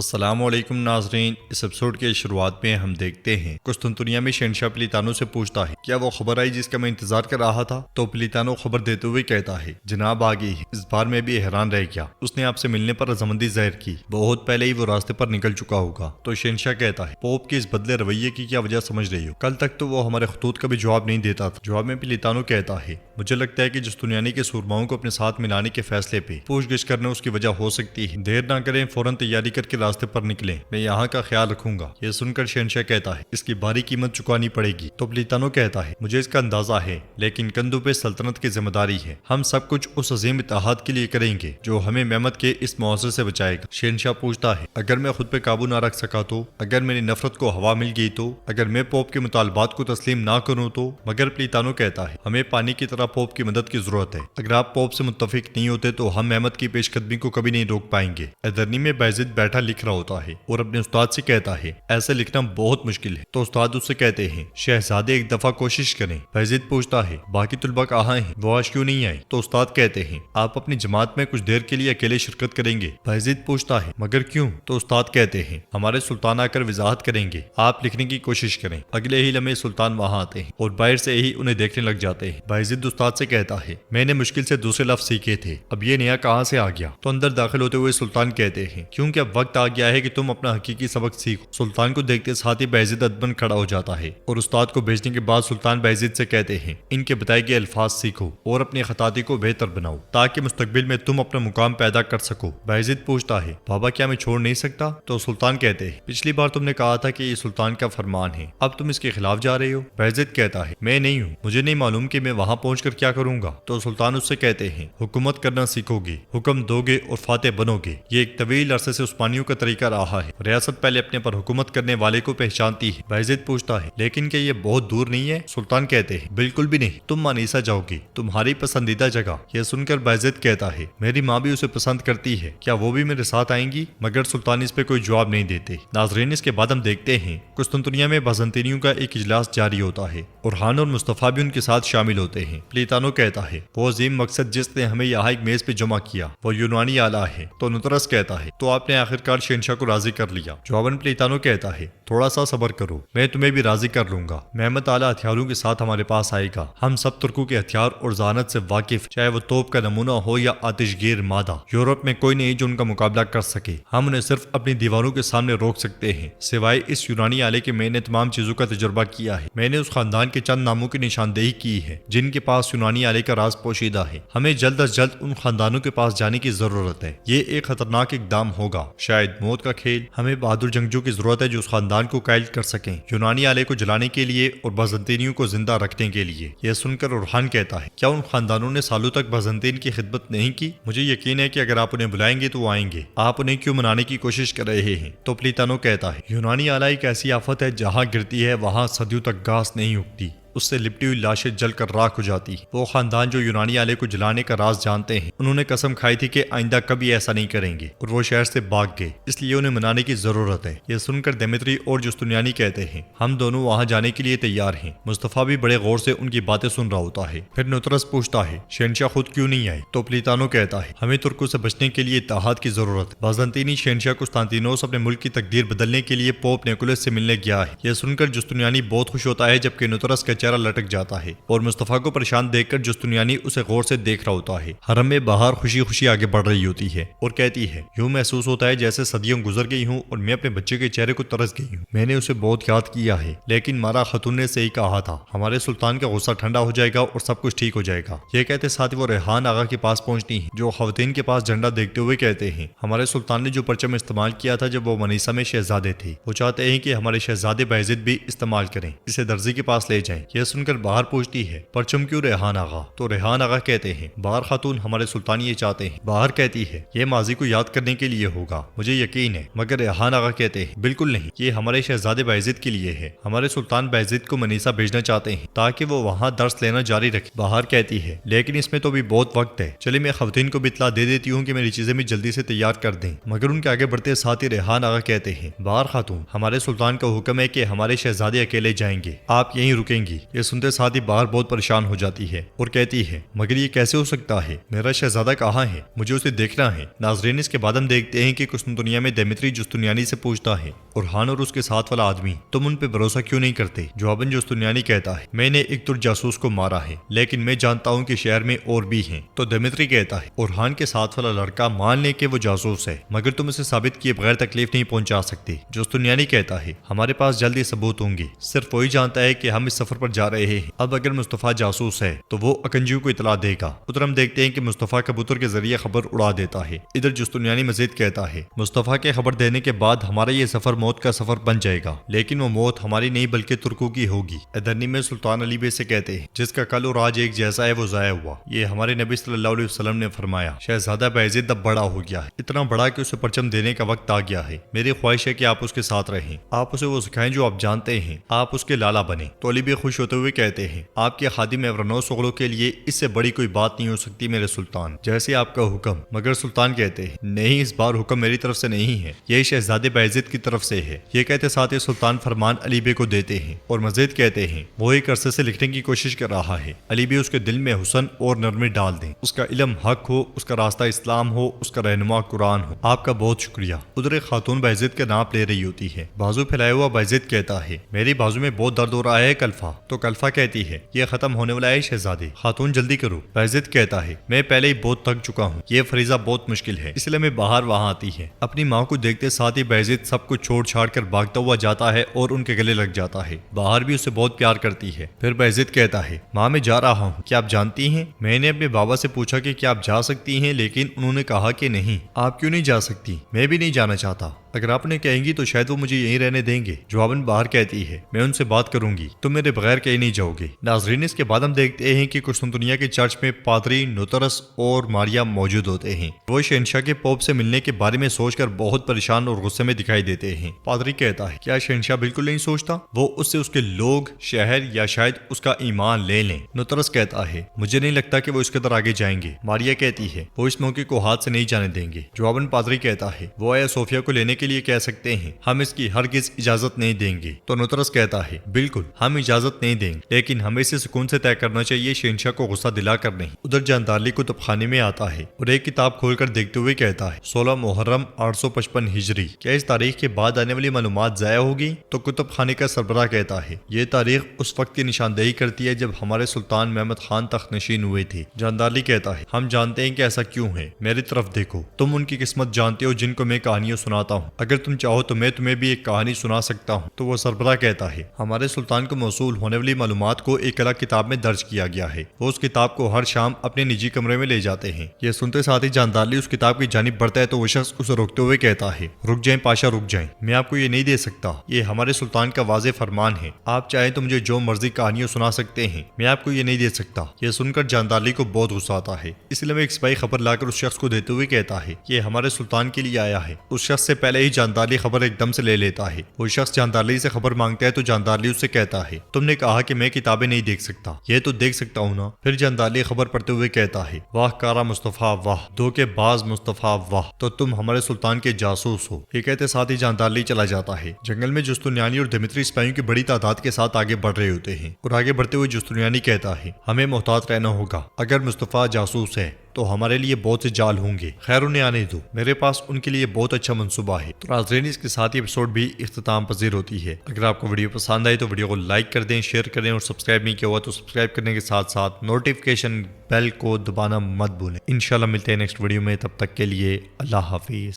السلام علیکم ناظرین، اس ایپیسوڈ کے شروعات میں ہم دیکھتے ہیں قسطنطنیہ میں شہنشاہ پلیتانو سے پوچھتا ہے کیا وہ خبر آئی جس کا میں انتظار کر رہا تھا؟ تو پلیتانو خبر دیتے ہوئے کہتا ہے جناب آ گئی ہے۔ اس بار میں بھی حیران رہ گیا، اس نے آپ سے ملنے پر رضامندی ظاہر کی، بہت پہلے ہی وہ راستے پر نکل چکا ہوگا۔ تو شہنشاہ کہتا ہے پوپ کے اس بدلے رویے کی کیا وجہ سمجھ رہی ہو؟ کل تک تو وہ ہمارے خطوط کا بھی جواب نہیں دیتا تھا۔ جواب میں پلیتانو کہتا ہے مجھے لگتا ہے کہ جستنیانی کے سورماؤں کو اپنے ساتھ ملانے کے فیصلے پہ پوچھ گچھ کرنا اس کی وجہ ہو سکتی ہے۔ دیر نہ کریں، فوراً تیاری کر کے راستے پر نکلیں، میں یہاں کا خیال رکھوں گا۔ یہ سن کر شہنشاہ کہتا ہے اس کی بھاری قیمت چکانی پڑے گی۔ تو پلیتانو کہتا ہے مجھے اس کا اندازہ ہے، لیکن کندھوں پہ سلطنت کی ذمہ داری ہے، ہم سب کچھ اس عظیم اتحاد کے لیے کریں گے جو ہمیں مہمت کے اس معاصر سے بچائے گا۔ شہنشاہ پوچھتا ہے اگر میں خود پہ قابو نہ رکھ سکا تو، اگر میری نفرت کو ہوا مل گئی تو، اگر میں پوپ کے مطالبات کو تسلیم نہ کروں تو؟ مگر پلیتانو کہتا ہے ہمیں پانی کی طرح پوپ کی مدد کی ضرورت ہے، اگر آپ پوپ سے متفق نہیں ہوتے تو ہم مہمت کی پیش قدمی کو کبھی نہیں روک پائیں گے۔ ادرنی میں بایزید بیٹھا لکھ رہا ہوتا ہے اور اپنے استاد سے کہتا ہے ایسے لکھنا بہت مشکل ہے۔ تو استاد اس سے کہتے ہیں شہزادے ایک دفعہ کوشش کریں۔ بایزید پوچھتا ہے باقی طلباء کہاں ہیں، وہ آج کیوں نہیں آئے؟ تو استاد کہتے ہیں آپ اپنی جماعت میں کچھ دیر کے لیے اکیلے شرکت کریں گے۔ بایزید پوچھتا ہے مگر کیوں؟ تو استاد کہتے ہیں ہمارے سلطان آ کر وضاحت کریں گے، آپ لکھنے کی کوشش کریں۔ اگلے ہی لمحے سلطان وہاں آتے ہیں اور باہر سے ہی انہیں دیکھنے لگ جاتے ہیں۔ بایزید استاد سے کہتا ہے میں نے مشکل سے دوسرے لفظ سیکھے تھے، اب یہ نیا کہاں سے آ گیا؟ تو اندر داخل ہوتے ہوئے سلطان کہتے ہیں کیونکہ اب وقت آ گیا ہے کہ تم اپنا حقیقی سبق سیکھو۔ سلطان کو دیکھتے ساتھ ہی بایزید ادبن کھڑا ہو جاتا ہے اور استاد کو بھیجنے کے بعد سلطان بایزید سے کہتے ہیں ان کے بتائے گئے الفاظ سیکھو اور اپنی خطاطی کو بہتر بناؤ تاکہ مستقبل میں تم اپنا مقام پیدا کر سکو۔ بایزید پوچھتا ہے بابا کیا میں چھوڑ نہیں سکتا؟ تو سلطان کہتے ہیں پچھلی بار تم نے کہا تھا کہ یہ سلطان کا فرمان ہے، اب تم اس کے خلاف جا رہے ہو۔ بایزید کہتا ہے میں نہیں ہوں، مجھے نہیں معلوم کہ میں وہاں پہنچ کر کیا کروں گا۔ تو سلطان اس سے کہتے ہیں حکومت کرنا سیکھو گے، حکم دو گے اور فاتح بنو گے، یہ ایک طویل عرصے سے عثمانیوں کا طریقہ رہا ہے، ریاست پہلے اپنے پر حکومت کرنے والے کو پہچانتی ہے۔ بایزید پوچھتا ہے لیکن کیا یہ بہت دور نہیں ہے؟ سلطان کہتے ہیں بالکل بھی نہیں، تم مانیسا جاؤ گے، تمہاری پسندیدہ جگہ۔ یہ سن کر بایزید کہتا ہے میری ماں بھی اسے پسند کرتی ہے، کیا وہ بھی میرے ساتھ آئیں گی؟ مگر سلطان اس پہ کوئی جواب نہیں دیتے۔ ناظرین اس کے بعد ہم دیکھتے ہیں قسطنطنیہ میں بازنطینیوں کا ایک اجلاس جاری ہوتا ہے، اورحان اور مصطفیٰ بھی ان کے ساتھ شامل ہوتے ہیں۔ پلیتانو کہتا ہے وہ عظیم مقصد جس نے ہمیں یہاں ایک میز پہ جمع کیا وہ یونانی آلہ ہے۔ تو نطرس کہتا ہے تو آپ نے آخرکار شہنشاہ کو راضی کر لیا۔ جواباً پلیتانو کہتا ہے تھوڑا سا صبر کرو، میں تمہیں بھی راضی کر لوں گا۔ مہمت اعلیٰ ہتھیاروں کے ساتھ ہمارے پاس آئے گا، ہم سب ترکوں کے ہتھیار اور ذہانت سے واقف، چاہے وہ توپ کا نمونہ ہو یا آتش گیر مادہ، یورپ میں کوئی نہیں جو ان کا مقابلہ کر سکے۔ ہم انہیں صرف اپنی دیواروں کے سامنے روک سکتے ہیں، سوائے اس یونانی آلے کے میں نے تمام چیزوں کا تجربہ کیا ہے۔ میں نے اس خاندان کے چند ناموں کی نشاندہی کی ہے جن کے پاس یونانی آلے کا راز پوشیدہ ہے، ہمیں جلد از جلد ان خاندانوں کے پاس جانے کی ضرورت ہے۔ یہ ایک خطرناک اقدام ہوگا، شاید موت کا کھیل، ہمیں بہادر جنگجو کی ضرورت ہے جو اس خاندان کو قائل کر سکیں، یونانی آلے کو جلانے کے لیے اور بازنطینیوں کو زندہ رکھنے کے لیے۔ یہ سن کر اورحان کہتا ہے کیا ان خاندانوں نے سالوں تک بازنطین کی خدمت نہیں کی؟ مجھے یقین ہے کہ اگر آپ انہیں بلائیں گے تو وہ آئیں گے، آپ انہیں کیوں منانے کی کوشش کر رہے ہیں؟ تو پلیتانو کہتا ہے یونانی آلہ ایک ایسی آفت ہے جہاں گرتی ہے وہاں صدیوں تک گھاس نہیں اگتی، اس سے لپٹی ہوئی لاشیں جل کر راکھ ہو جاتی ہیں۔ وہ خاندان جو یونانی آلے کو جلانے کا راز جانتے ہیں انہوں نے قسم کھائی تھی کہ آئندہ کبھی ایسا نہیں کریں گے اور وہ شہر سے بھاگ گئے، اس لیے انہیں منانے کی ضرورت ہے۔ یہ سن کر دیمیتری اور جستنیانی کہتے ہیں ہم دونوں وہاں جانے کے لیے تیار ہیں۔ مصطفیٰ بھی بڑے غور سے ان کی باتیں سن رہا ہوتا ہے۔ پھر نطرس پوچھتا ہے شہنشاہ خود کیوں نہیں آئے؟ تو پلیتانو کہتا ہے ہمیں ترکوں سے بچنے کے لیے اتحاد کی ضرورت ہے۔ بازنطینی شہنشاہ قسطنطینوس اپنے ملک کی تقدیر بدلنے کے لیے پوپ نیکولس سے ملنے گیا ہے۔ یہ سن کر جستنیانی بہت خوش ہوتا ہے جبکہ نطرس کا چہرہ لٹک جاتا ہے اور مصطفیٰ کو پریشان دیکھ کر جستنیانی اسے غور سے دیکھ رہا ہوتا ہے۔ حرم میں بہار خوشی خوشی آگے بڑھ رہی ہوتی ہے اور کہتی ہے یوں محسوس ہوتا ہے جیسے صدیوں گزر گئی ہوں اور میں اپنے بچے کے چہرے کو ترس گئی ہوں۔ میں نے اسے بہت یاد کیا ہے لیکن مارا خاتون نے صحیح کہا تھا، ہمارے سلطان کا غصہ ٹھنڈا ہو جائے گا اور سب کچھ ٹھیک ہو جائے گا۔ یہ کہتے ساتھ وہ ریحان آغا کے پاس پہنچتی ہیں جو خواتین کے پاس جھنڈا دیکھتے ہوئے کہتے ہیں ہمارے سلطان نے جو پرچم استعمال کیا تھا جب وہ منیسا میں شہزادے تھے وہ چاہتے ہیں کہ ہمارے شہزادے بایزید بھی استعمال کریں، اسے درزی کے پاس لے جائیں۔ یہ سن کر بہار پوچھتی ہے پرچم کیوں ریحان آغا؟ تو ریحان آغا کہتے ہیں بہار خاتون ہمارے سلطان یہ چاہتے ہیں۔ بہار کہتی ہے یہ ماضی کو یاد کرنے کے لیے ہوگا، مجھے یقین ہے۔ مگر ریحان آغا کہتے ہیں بالکل نہیں، یہ ہمارے شہزادے بایزید کے لیے ہے، ہمارے سلطان بایزید کو منیسا بھیجنا چاہتے ہیں تاکہ وہ وہاں درس لینا جاری رکھے۔ بہار کہتی ہے لیکن اس میں تو بھی بہت وقت ہے، چلے میں خواتین کو بھی اطلاع دے دیتی ہوں کہ میری چیزیں بھی جلدی سے تیار کر دیں۔ مگر ان کے آگے بڑھتے ساتھ ہی ریحان آغا کہتے ہیں بہار خاتون ہمارے سلطان کا حکم ہے کہ ہمارے شہزادے اکیلے جائیں گے، آپ یہیں رکیں گی، یہ سنتے ساتھ ہی باہر بہت پریشان ہو جاتی ہے اور کہتی ہے مگر یہ کیسے ہو سکتا ہے؟ میرا شہزادہ کہاں ہے؟ مجھے اسے دیکھنا ہے۔ ناظرین اس کے بعد ہم دیکھتے ہیں کہ قسطنطنیہ میں دیمیتری جستنیانی سے پوچھتا ہے اورحان اور اس کے ساتھ والا آدمی تم ان پہ بھروسہ کیوں نہیں کرتے؟ جواباً جستنیانی کہتا ہے میں نے ایک ترک جاسوس کو مارا ہے لیکن میں جانتا ہوں کہ شہر میں اور بھی ہیں۔ تو دیمیتری کہتا ہے اورحان کے ساتھ والا لڑکا مان لے کہ وہ جاسوس ہے مگر تم اسے ثابت کیے بغیر تکلیف نہیں پہنچا سکتے۔ جستنیانی کہتا ہے ہمارے پاس جلدی ثبوت ہوں گے، صرف وہی جانتا ہے کہ ہم اس سفر پر جا رہے ہیں۔ اب اگر مصطفیٰ جاسوس ہے تو وہ اکنجیو کو اطلاع دے گا۔ ادھر ہم دیکھتے ہیں کہ مصطفیٰ کبوتر کے ذریعے خبر اڑا دیتا ہے۔ ادھر جستنیانی مزید کہتا ہے مصطفیٰ کے خبر دینے کے بعد ہمارا یہ سفر موت کا سفر بن جائے گا، لیکن وہ موت ہماری نہیں بلکہ ترکوں کی ہوگی۔ ادرنی میں سلطان علی بے سے کہتے ہیں جس کا کل اور آج ایک جیسا ہے وہ ضائع ہوا۔ یہ ہمارے نبی صلی اللہ علیہ وسلم نے فرمایا شہزادہ بایزید اب بڑا ہو گیا ہے، اتنا بڑا کہ اسے پرچم دینے کا وقت آ گیا ہے۔ میری خواہش ہے کہ آپ اس کے ساتھ رہیں، آپ اسے وہ سکھائیں جو آپ جانتے ہیں، آپ اس کے لالا بنیں۔ تو علی بھی خوش ہوتے ہوئے کہتے ہیں آپ کے خادم ایورنوس اغلو کے لیے اس سے بڑی کوئی بات نہیں ہو سکتی میرے سلطان، جیسے آپ کا حکم۔ مگر سلطان کہتے ہیں نہیں، اس بار حکم میری طرف سے نہیں ہے، یہ شہزادے بایزید کی طرف سے ہے۔ یہ کہتے ساتھ ہی سلطان فرمان علی بے کو دیتے ہیں اور مزید کہتے ہیں وہ ایک عرصے سے لکھنے کی کوشش کر رہا ہے، علی بے اس کے دل میں حسن اور نرمی ڈال دیں، اس کا علم حق ہو، اس کا راستہ اسلام ہو، اس کا رہنما قرآن ہو۔ آپ کا بہت شکریہ۔ ادھر ایک خاتون بایزید کا ناپ لے رہی ہوتی ہے، بازو پھیلایا ہوا بایزید کہتا ہے میری بازو میں بہت درد ہو رہا ہے کلفا۔ تو کلفا کہتی ہے یہ ختم ہونے والا ہے شہزادے، خاتون جلدی کرو۔ بایزید کہتا ہے میں پہلے ہی بہت تھک چکا ہوں، یہ فریضہ بہت مشکل ہے، اس لیے میں باہر وہاں آتی ہے۔ اپنی ماں کو دیکھتے ساتھ ہی بایزید سب کچھ چھوڑ چھاڑ کر بھاگتا ہوا جاتا ہے اور ان کے گلے لگ جاتا ہے۔ باہر بھی اسے بہت پیار کرتی ہے۔ پھر بایزید کہتا ہے ماں میں جا رہا ہوں، کیا آپ جانتی ہیں میں نے اپنے بابا سے پوچھا کہ کیا آپ جا سکتی ہیں، لیکن انہوں نے کہا کہ نہیں۔ آپ کیوں نہیں جا سکتی؟ میں بھی نہیں جانا چاہتا، اگر آپ نے کہیں گی تو شاید وہ مجھے یہیں رہنے دیں گے۔ جواباً باہر کہتی ہے میں ان سے بات کروں گی، تم میرے بغیر کہیں نہیں جاؤ گے۔ ناظرین اس کے بعد ہم دیکھتے ہیں کہ قسطنطنیہ کے چرچ میں پادری نوترس اور ماریا موجود ہوتے ہیں۔ وہ شہنشاہ کے پوپ سے ملنے کے بارے میں سوچ کر بہت پریشان اور غصے میں دکھائی دیتے ہیں۔ پادری کہتا ہے کیا شہنشاہ بالکل نہیں سوچتا؟ وہ اس سے کے لوگ، شہر یا شاید اس کا ایمان لے لیں۔ نوترس کہتا ہے مجھے نہیں لگتا کہ وہ اس قدر آگے جائیں گے۔ ماریا کہتی ہے وہ اس موقع کو ہاتھ سے نہیں جانے دیں گے۔ جواباً پادری کہتا ہے وہ آیا صوفیا کو لینے کے لیے کہہ سکتے ہیں، ہم اس کی ہرگز اجازت نہیں دیں گے۔ تو نوترس کہتا ہے بالکل ہم اجازت نہیں دیں گے، لیکن ہمیں اسے سکون سے طے کرنا چاہیے، شہنشاہ کو غصہ دلا کر نہیں۔ ادھر جاندارلی کتب خانے میں آتا ہے اور ایک کتاب کھول کر دیکھتے ہوئے کہتا ہے 16 محرم 855 ہجری، کیا اس تاریخ کے بعد آنے والی معلومات ضائع ہوگی؟ تو کتب خانے کا سربراہ کہتا ہے یہ تاریخ اس وقت کی نشاندہی کرتی ہے جب ہمارے سلطان محمد خان تخت نشین ہوئے تھے۔ جاندارلی کہتا ہے ہم جانتے ہیں کہ ایسا کیوں ہے، میری طرف دیکھو، تم ان کی قسمت جانتے ہو جن کو میں کہانیاں سناتا ہوں، اگر تم چاہو تو میں تمہیں بھی ایک کہانی سنا سکتا ہوں۔ تو وہ سربراہ کہتا ہے ہمارے سلطان کو موصول ہونے والی معلومات کو ایک الگ کتاب میں درج کیا گیا ہے، وہ اس کتاب کو ہر شام اپنے نجی کمرے میں لے جاتے ہیں۔ یہ سنتے ساتھ ہی جاندارلی اس کتاب کی جانب بڑھتا ہے تو وہ شخص اسے روکتے ہوئے کہتا ہے رک جائیں پاشا رک جائیں، میں آپ کو یہ نہیں دے سکتا، یہ ہمارے سلطان کا واضح فرمان ہے، آپ چاہیں تو مجھے جو مرضی کہانیاں سنا سکتے ہیں، میں آپ کو یہ نہیں دے سکتا۔ یہ سن کر جاندارلی کو بہت غصہ آتا ہے، اس لیے وہ ایک سپاہی خبر لا کر اس شخص کو دیتے ہوئے کہتا ہے یہ ہمارے سلطان کے لیے آیا ہے۔ اس شخص سے پہلے ہی جاندارلی خبر ایک دم سے لے لیتا ہے۔ وہ شخص جاندارلی سے خبر مانگتا ہے تو جاندارلی اس سے کہتا ہے تم نے کہا کہ میں کتابیں نہیں دیکھ سکتا، یہ تو دیکھ سکتا ہوں نا۔ پھر جاندارلی خبر پڑھتے ہوئے کہتا ہے واہ کارا مصطفیٰ واہ، دھوکے باز مصطفیٰ واہ، تو تم ہمارے سلطان کے جاسوس ہو۔ یہ کہتے ساتھ ہی جاندارلی چلا جاتا ہے۔ جنگل میں جستنیانی اور دیمیتری سپاہیوں کی بڑی تعداد کے ساتھ آگے بڑھ رہے ہوتے ہیں اور آگے بڑھتے ہوئے جستنیانی کہتا ہے ہمیں محتاط رہنا ہوگا، اگر مصطفیٰ جاسوس ہے تو ہمارے لیے بہت سے جال ہوں گے، خیر انہیں آنے دو، میرے پاس ان کے لیے بہت اچھا منصوبہ ہے۔ تو ناظرین اس کے ساتھ ہی ایپیسوڈ بھی اختتام پذیر ہوتی ہے۔ اگر آپ کو ویڈیو پسند آئی تو ویڈیو کو لائک کر دیں، شیئر کریں اور سبسکرائب نہیں کیا ہوا تو سبسکرائب کرنے کے ساتھ ساتھ نوٹیفیکیشن بیل کو دبانا مت بھولیں۔ انشاءاللہ ملتے ہیں نیکسٹ ویڈیو میں، تب تک کے لیے اللہ حافظ۔